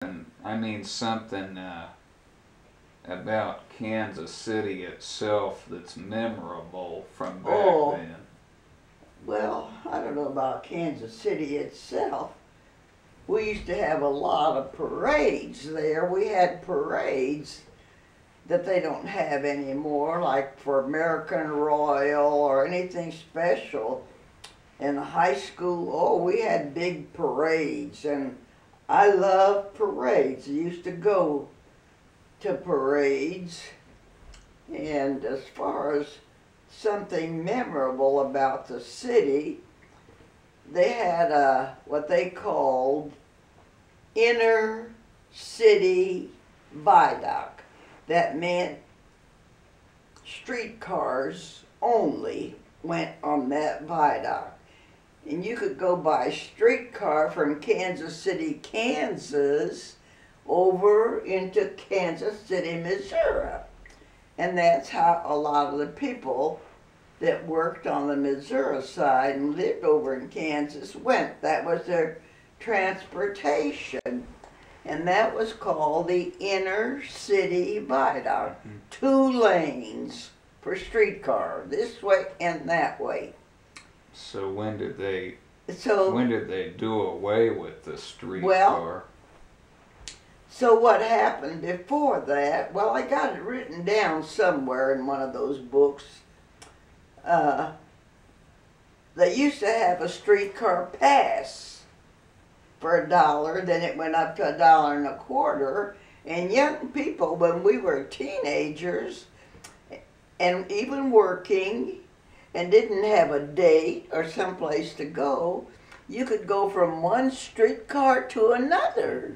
I mean something about Kansas City itself that's memorable from back then. Well, I don't know about Kansas City itself. We used to have a lot of parades there. We had parades that they don't have anymore, like for American Royal or anything special. In high school, we had big parades, and I love parades. I used to go to parades, and as far as something memorable about the city, they had what they called inner city viaduct. That meant streetcars only went on that viaduct. And you could go by a streetcar from Kansas City, Kansas, over into Kansas City, Missouri. And that's how a lot of the people that worked on the Missouri side and lived over in Kansas went. That was their transportation. And that was called the Inner City Viaduct. 2 lanes for streetcar, this way and that way. So when did they do away with the streetcar? Well, so what happened before that, well, I got it written down somewhere in one of those books. They used to have a streetcar pass for $1, then it went up to $1.25. And young people, when we were teenagers and even working and didn't have a date or someplace to go, you could go from one streetcar to another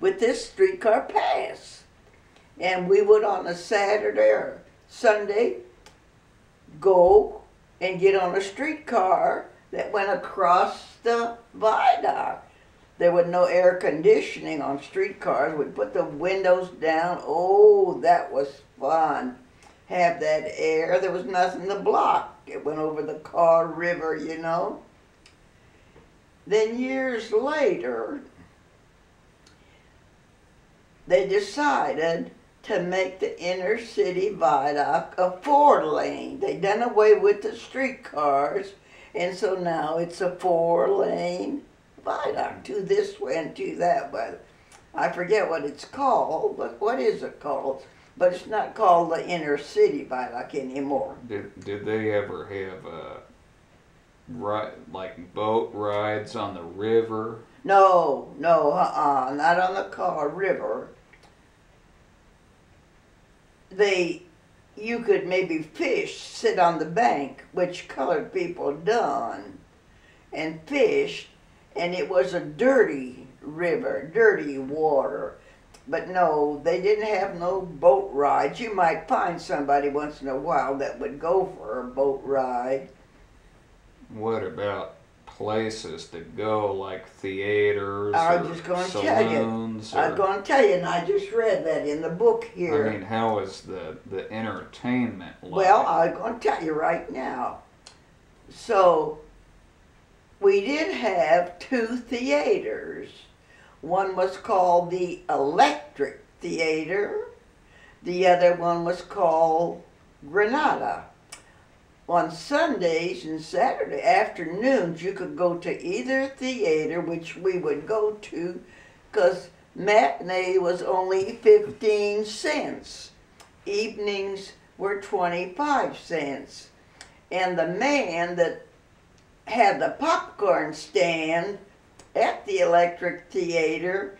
with this streetcar pass. And we would on a Saturday or Sunday go and get on a streetcar that went across the viaduct. There was no air conditioning on streetcars. We'd put the windows down. Oh, that was fun. Have that air. There was nothing to block. It went over the Car River, you know. Then years later, they decided to make the inner city viaduct a 4-lane. They done away with the streetcars, and so now it's a 4-lane viaduct, 2 this way and 2 that way. I forget what it's called, but what is it called? But it's not called the inner city viaduct anymore. Did they ever have like boat rides on the river? No, not on the Car River. You could maybe fish, sit on the bank, which colored people done, and fished, and it was a dirty river, dirty water. But no, they didn't have no boat rides. You might find somebody once in a while that would go for a boat ride. What about places to go, like theaters I was or just going to saloons? tell you. I was going to tell you, and I just read that in the book here. I mean, how was the entertainment like? Well, I'm going to tell you right now. So, we did have 2 theaters. One was called the Electric Theater. The other one was called Granada. On Sundays and Saturday afternoons, you could go to either theater, which we would go to, because matinee was only 15 cents. Evenings were 25 cents. And the man that had the popcorn stand at the Electric Theater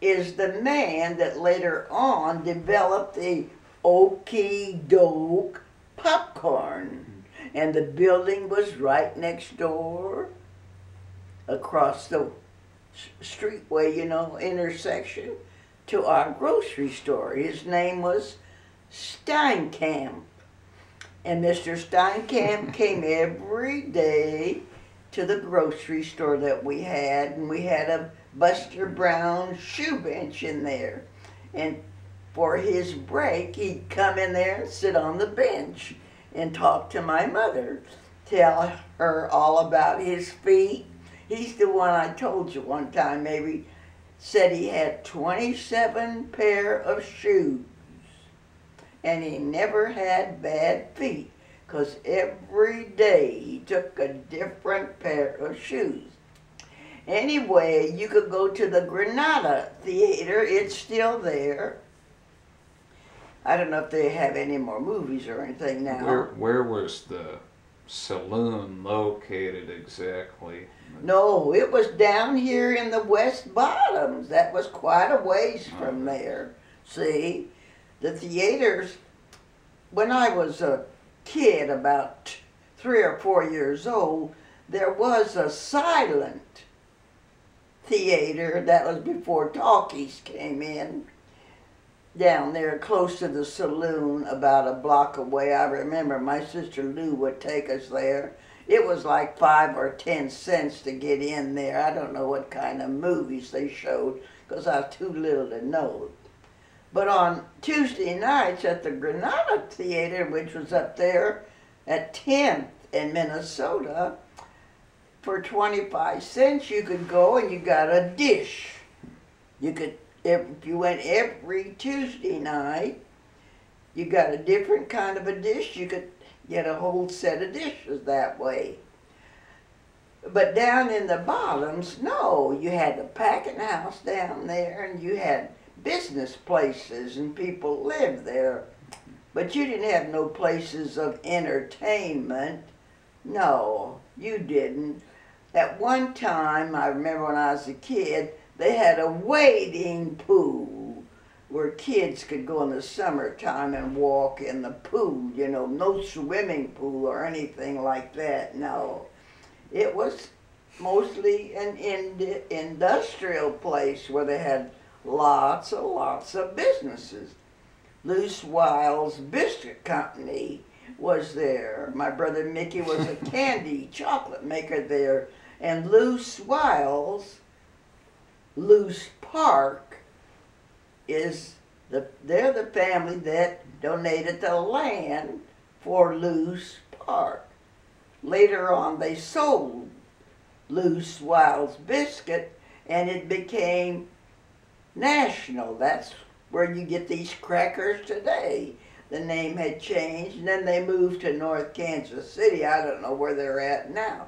is the man that later on developed the Okie Doke popcorn. And the building was right next door, across the streetway, you know, intersection, to our grocery store. His name was Steinkamp. And Mr. Steinkamp came every day to the grocery store that we had, and we had a Buster Brown shoe bench in there. And for his break, he'd come in there and sit on the bench and talk to my mother, tell her all about his feet. He's the one I told you one time, maybe said he had 27 pair of shoes, and he never had bad feet, because every day he took a different pair of shoes. Anyway, you could go to the Granada Theater. It's still there. I don't know if they have any more movies or anything now. Where was the saloon located exactly? No, it was down here in the West Bottoms. That was quite a ways from there. See, the theaters, when I was a kid, about 3 or 4 years old, there was a silent theater. That was before talkies came in, down there close to the saloon, about a block away. I remember my sister Lou would take us there. It was like 5 or 10 cents to get in there. I don't know what kind of movies they showed, because I was too little to know. But on Tuesday nights at the Granada Theater, which was up there at 10th in Minnesota, for 25 cents you could go and you got a dish. You could, if you went every Tuesday night, you got a different kind of a dish. You could get a whole set of dishes that way. But down in the bottoms, no, you had the packing house down there, and you had business places and people lived there. But you didn't have no places of entertainment. No, you didn't. At one time, I remember when I was a kid, they had a wading pool where kids could go in the summertime and walk in the pool, you know, no swimming pool or anything like that, no. It was mostly an industrial place where they had lots of businesses. Loose Wiles Biscuit Company was there. My brother Mickey was a candy chocolate maker there. And Loose Wiles, Loose Park, they're the family that donated the land for Loose Park. Later on they sold Loose Wiles Biscuit and it became national. That's where you get these crackers today. The name had changed and then they moved to North Kansas City. I don't know where they're at now.